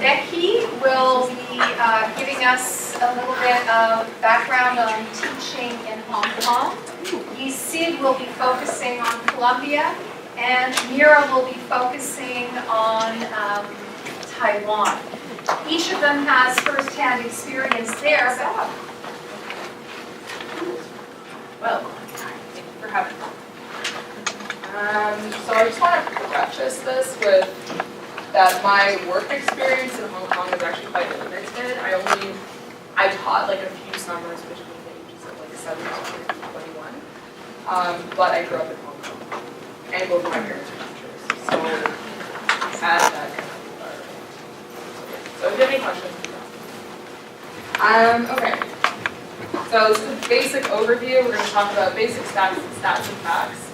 Becky will be giving us a little bit of background on teaching in Hong Kong. Sid will be focusing on Colombia, and Mira will be focusing on Taiwan. Each of them has first-hand experience there, but well, thank you for having me. So I just want to preface this with that my work experience in Hong Kong is actually quite limited. I taught like a few summers between the ages of like 17 and 21, but I grew up in Hong Kong, and both of my parents are teachers, so I had that kind of environment. So if you have any questions, okay. So this is a basic overview. We're going to talk about basic stats and facts.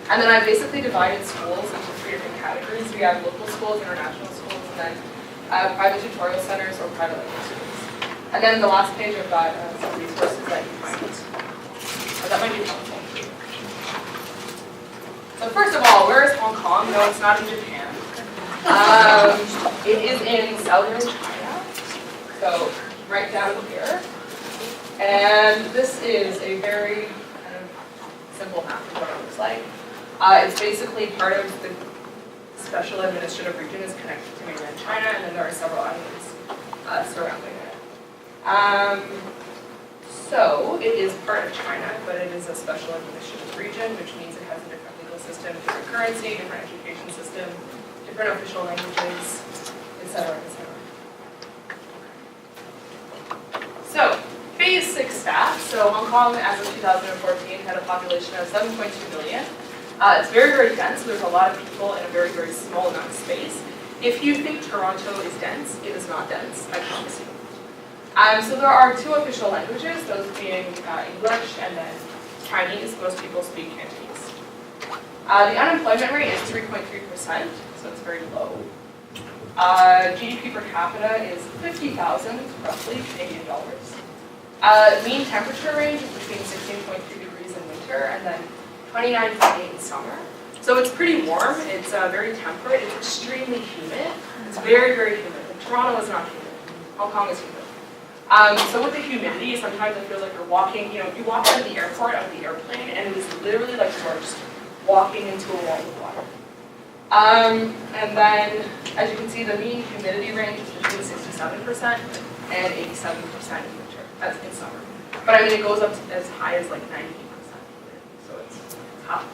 And then I basically divided schools into 3 different categories. We have local schools, international schools, and then private tutorial centers or private language schools. And then the last page I've got some resources that you find. That might be helpful. So first of all, where is Hong Kong? No, it's not in Japan. It is in southern China. So right down here. And this is a very kind of simple map of what it looks like. It's basically part of the special administrative region is connected to mainland China, and then there are several islands surrounding it. So it is part of China, but it is a special administrative region, which means it has a different legal system, different currency, different education system, different official languages, etc., etc. So, basic stats. So Hong Kong, as of 2014, had a population of 7.2 million. It's very, very dense. There's a lot of people in a very, very small amount of space. If you think Toronto is dense, it is not dense, I promise you. So there are 2 official languages, those being English and then Chinese. Most people speak Cantonese. The unemployment rate is 3.3%, so it's very low. GDP per capita is 50,000, roughly, Canadian dollars. Mean temperature range is between 16.3 degrees in winter and then 29.8 in summer. So it's pretty warm, it's very temperate, it's extremely humid. It's very, very humid. Like, Toronto is not humid. Hong Kong is humid. So with the humidity, sometimes I feel like you're walking, you walk out of the airport, out of the airplane, and it is literally like you are just walking into a wall of water. And then, as you can see, the mean humidity range is between 67% and 87% in winter, as in summer. But I mean, it goes up to as high as like 90%. So it's hot.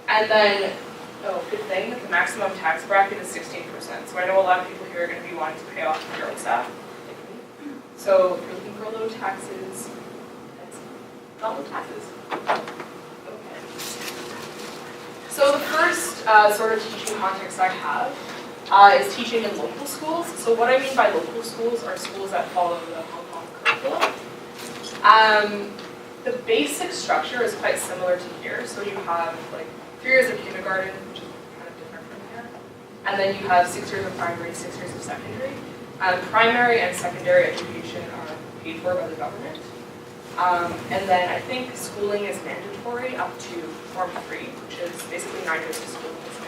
And then, good thing, the maximum tax bracket is 16%. So I know a lot of people here are going to be wanting to pay off their own staff. So if you're looking for low taxes, that's not low taxes. Okay. So the first sort of teaching context I have is teaching in local schools. So what I mean by local schools are schools that follow the Hong Kong curriculum. The basic structure is quite similar to here. So you have like 3 years of kindergarten, which is kind of different from here. And then you have 6 years of primary, 6 years of secondary. Primary and secondary education are paid for by the government. And then I think schooling is mandatory up to Form 3, which is basically 9 years of schooling is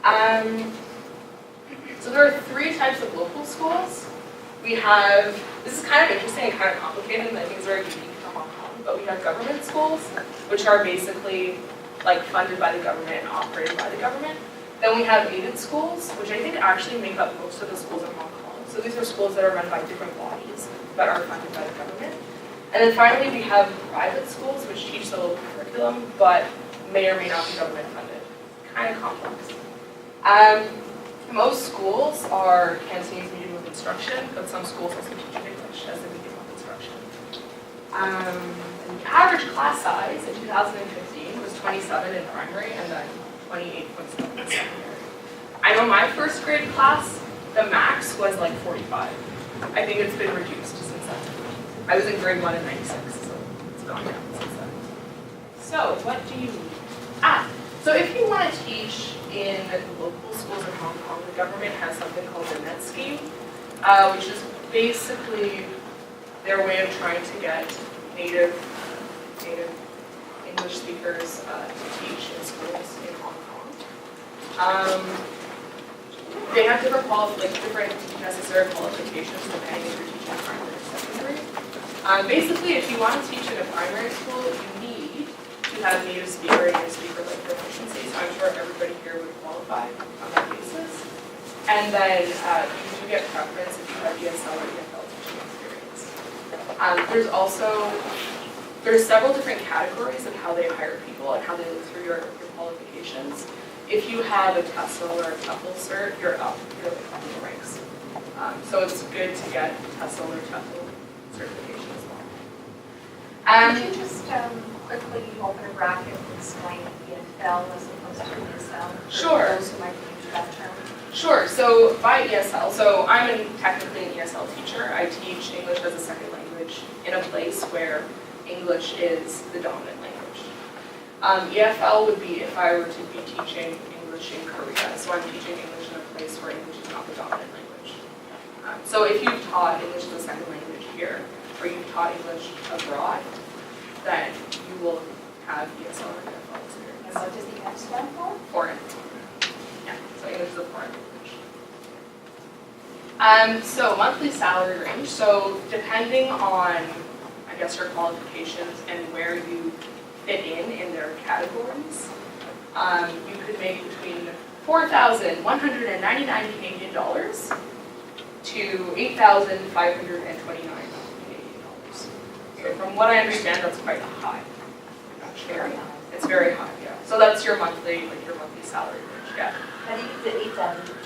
mandatory. So there are 3 types of local schools. We have, this is kind of interesting and kind of complicated, and I think it's very unique for Hong Kong, but we have government schools, which are basically like funded by the government and operated by the government. Then we have aided schools, which I think actually make up most of the schools in Hong Kong. So these are schools that are run by different bodies, but are funded by the government. And then finally, we have private schools, which teach the local curriculum, but may or may not be government funded. Kind of complex. Most schools are Cantonese medium of instruction, but some schools also teach English as the medium of instruction. The average class size in 2015 was 27 in primary and then 28.7 in secondary. I know my first grade class, the max was like 45. I think it's been reduced since then. I was in grade 1 in 96, so it's gone down since then. So what do you need? So if you want to teach in local schools in Hong Kong, the government has something called the NET scheme, which is basically their way of trying to get native English speakers to teach in schools in Hong Kong. they have different different necessary qualifications depending if you're teaching primary or secondary. Basically, if you want to teach in a primary school, you need to have native speaker and native speaker like proficiency. So I'm sure everybody here would qualify on that basis. And then you do get preference if you have ESL or EFL teaching experience. There's several different categories of how they hire people and how they look through your qualifications. If you have a TESOL or a TEFL cert, you're like up in the ranks. So it's good to get TESOL or TEFL certification as well. Could you just quickly open a bracket and explain EFL as opposed to ESL? Sure. For those who might be new to that term. Sure, so by ESL, so I'm technically an ESL teacher. I teach English as a second language in a place where English is the dominant language. EFL would be if I were to be teaching English in Korea, so I'm teaching English in a place where English is not the dominant language. So if you've taught English as a second language here, or you've taught English abroad, then you will have ESL or EFL experience. And what does the F stand for? Foreign. Yeah, so English is a foreign language. So monthly salary range. So depending on, I guess, your qualifications and where you fit in their categories, you could make between 4,199 Canadian dollars to 8,529 Canadian dollars. So from what I understand, that's quite high. I'm not sure. It's very high, yeah. So that's your monthly salary range, yeah. How do you get 8,000?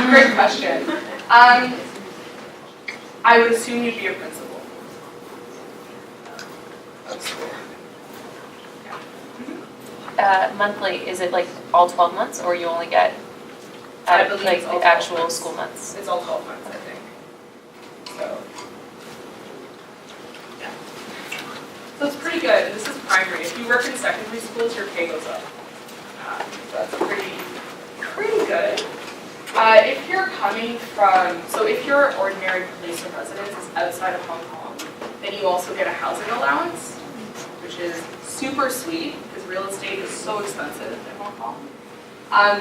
Great question. I would assume you'd be a principal of school. Monthly, is it like all 12 months, or you only get I believe like it's all the 12 actual months. school months? It's all 12 months, I think. So, yeah. So it's pretty good, and this is primary. If you work in secondary schools, your pay goes up. So that's pretty good. If you're coming from, so if your ordinary place of residence is outside of Hong Kong, then you also get a housing allowance, which is super sweet because real estate is so expensive in Hong Kong.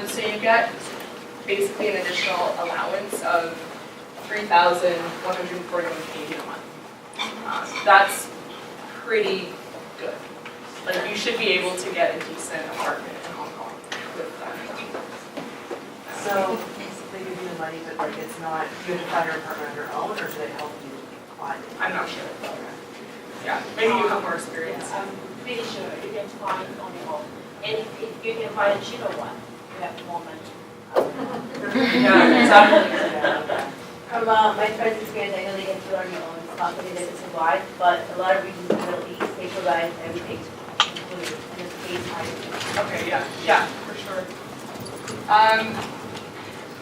So you get basically an additional allowance of 3,141 Canadian a month. That's pretty good. Like you should be able to get a decent apartment in Hong Kong with that. So they give you the money, but like it's not, you have to find your apartment on your own, or do they help you find it? I'm not sure. Yeah, maybe you have more experience. I'm pretty sure you can find on your own. And if you can find a cheaper one, you have more money. Yeah, exactly. From my friend's experience, I know they can do it on your own. It's not something that can survive, but a lot of regions in the Middle East, they provide everything included, and it's paid higher. Okay, yeah, for sure.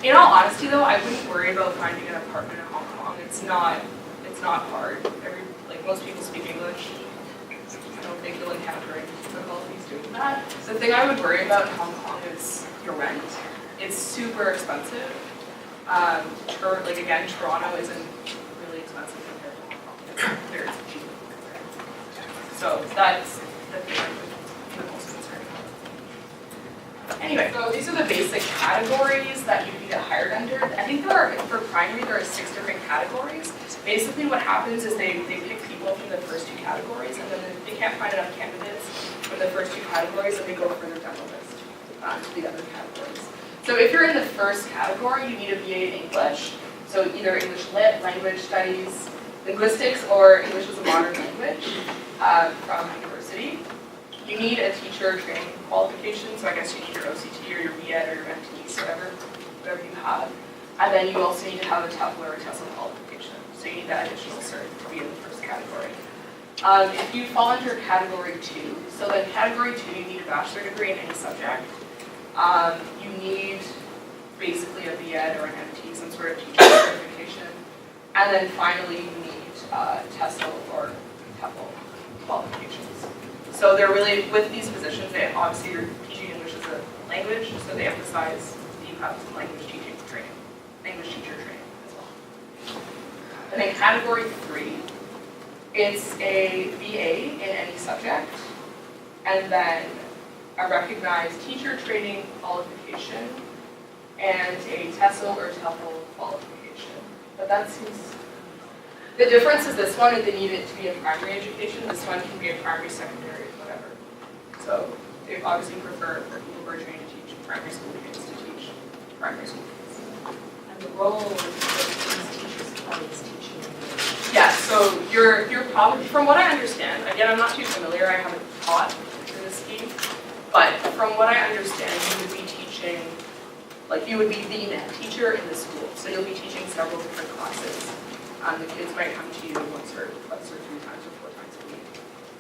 In all honesty though, I wouldn't worry about finding an apartment in Hong Kong. It's not hard. Most people speak English. I don't think you'll encounter any difficulties doing that. The thing I would worry about in Hong Kong is your rent. It's super expensive. Again, Toronto isn't really expensive compared to Hong Kong. It's very cheap. So that's the thing I'm the most concerned about. Anyway, so these are the basic categories that you can get hired under. I think for primary, there are 6 different categories. Basically what happens is they pick people from the first 2 categories, and then they can't find enough candidates from the first 2 categories, and they go further down the list to the other categories. So if you're in the first category, you need a BA in English. So either English Lit, Language Studies, Linguistics, or English as a Modern Language from university. You need a teacher training qualification, so I guess you need your OCT or your BEd or your MTs, whatever you have. And then you also need to have a TEFL or a TESOL qualification. So you need that additional cert to be in the first category. If you fall under category 2, so then category 2, you need a bachelor degree in any subject. You need basically a BEd or an MT, some sort of teacher certification. And then finally, you need TESOL or TEFL qualifications. So they're really, with these positions, obviously you're teaching English as a language, so they emphasize that you have some language teaching training, English teacher training as well. And then category 3, it's a BA in any subject, and then a recognized teacher training qualification, and a TESOL or TEFL qualification. But that seems, the difference is this one, if they need it to be in primary education, this one can be in primary, secondary, whatever. So they obviously prefer for people who are trained to teach primary school kids to teach primary school kids. And the role of these teachers is teaching English. Yeah, so you're probably, from what I understand, again, I'm not too familiar, I haven't taught through this scheme, but from what I understand, you would be teaching, like you would be the net teacher in the school. So you'll be teaching several different classes. The kids might come to you once or 3 times or 4 times a week.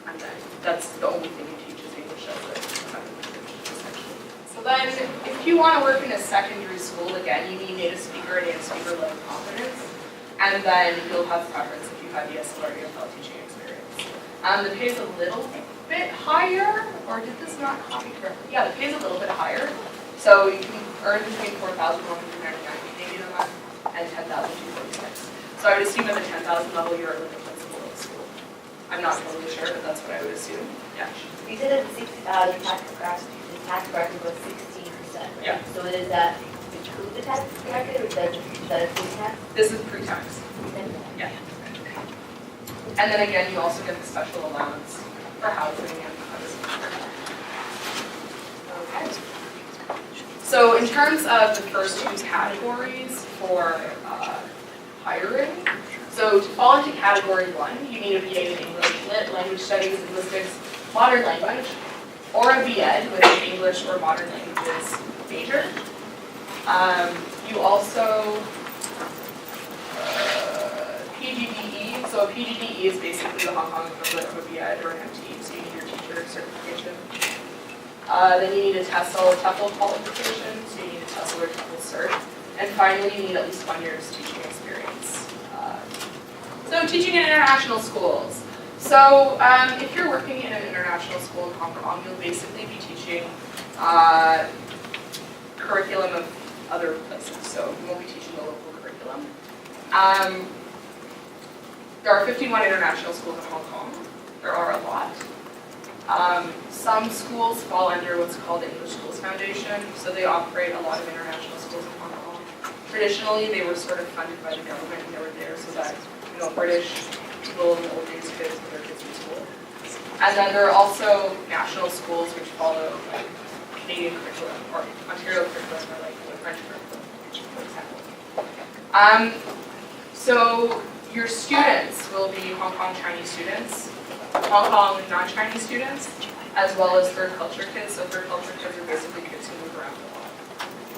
And then that's the only thing you teach is English as a second language, essentially. So then, if you want to work in a secondary school, again, you need native speaker and native speaker level competence. And then you'll have preference if you have ESL or EFL teaching experience. The pay is a little bit higher, or did this not copy correctly? Yeah, the pay is a little bit higher. So you can earn between $4,199 Canadian a month and $10,246. So I would assume at the 10,000 level, you're like a principal of the school. I'm not totally sure, but that's what I would assume. Yeah. You said that the tax bracket was 16%, right? Yeah. So is that include the tax bracket, or is that a pre-tax? This is pre-tax. Yeah. And then again, you also get the special allowance for housing and other stuff. Okay. So in terms of the first 2 categories for hiring, so to fall into category 1, you need a BA in English, Lit, Language Studies, Linguistics, Modern Language, or a BEd with an English or Modern Languages major. You also, PGDE, so a PGDE is basically the Hong Kong equivalent of a BEd or an MT, so you need your teacher certification. Then you need a TESOL, TEFL qualification, so you need a TESOL or TEFL cert. And finally, you need at least 1 year's teaching experience. So teaching in international schools. So if you're working in an international school in Hong Kong, you'll basically be teaching curriculum of other places. So you won't be teaching the local curriculum. There are 51 international schools in Hong Kong. There are a lot. Some schools fall under what's called the English Schools Foundation, so they operate a lot of international schools in Hong Kong. Traditionally, they were sort of funded by the government, and they were there so that, you know, British people in the old days could put their kids in school. And then there are also national schools which follow like Canadian curriculum or Ontario curriculum or like the French curriculum, for example. So your students will be Hong Kong Chinese students, Hong Kong non-Chinese students, as well as third culture kids. So third culture kids are basically kids who move around a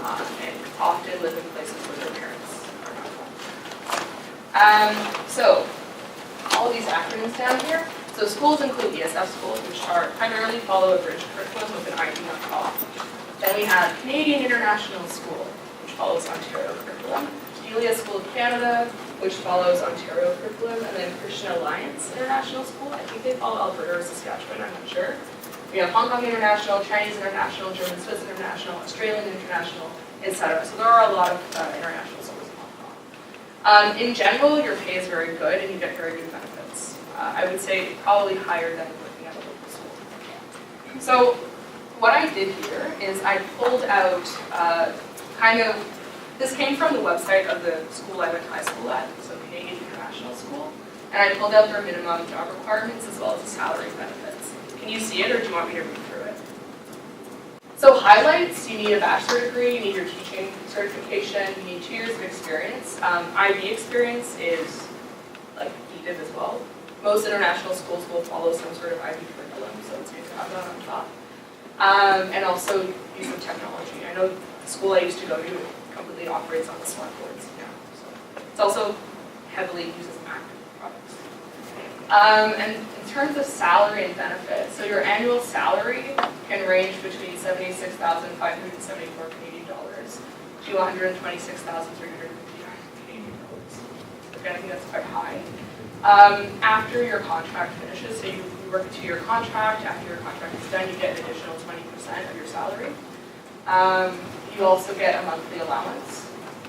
lot and often live in places where their parents are not. So all of these acronyms down here. So schools include ESF schools, which are primarily follow a British curriculum with an ID not off. Then we have Canadian International School, which follows Ontario curriculum. Delia School of Canada, which follows Ontario curriculum, and then Christian Alliance International School. I think they follow Alberta or Saskatchewan, I'm not sure. We have Hong Kong International, Chinese International, German Swiss International, Australian International, etc. So there are a lot of international schools in Hong Kong. In general, your pay is very good and you get very good benefits. I would say probably higher than working at a local school. So what I did here is I pulled out this came from the website of the school I went to high school at, so Canadian International School, and I pulled out their minimum job requirements as well as the salary benefits. Can you see it, or do you want me to read through it? So highlights, you need a bachelor degree, you need your teaching certification, you need 2 years of experience. IB experience is like needed as well. Most international schools will follow some sort of IB curriculum, so it's good to have that on top. And also use of technology. I know the school I used to go to completely operates on the smart boards now. So it's also heavily uses Mac products. And in terms of salary and benefits, so your annual salary can range between 76,574 Canadian dollars to 126,359 Canadian dollars. Again, I think that's quite high. After your contract finishes, so you work a 2-year contract, after your contract is done, you get an additional 20% of your salary. You also get a monthly allowance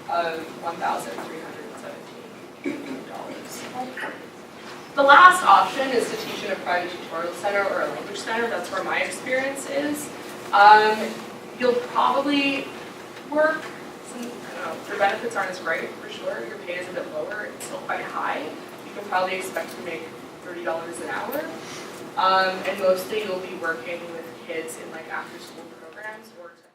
of $1,317. The last option is to teach in a private tutorial center or a language center. That's where my experience is. You'll probably work I don't know, your benefits aren't as great, for sure, your pay is a bit lower, it's still quite high. You can probably expect to make $30 an hour. And mostly you'll be working with kids in like after school programs or to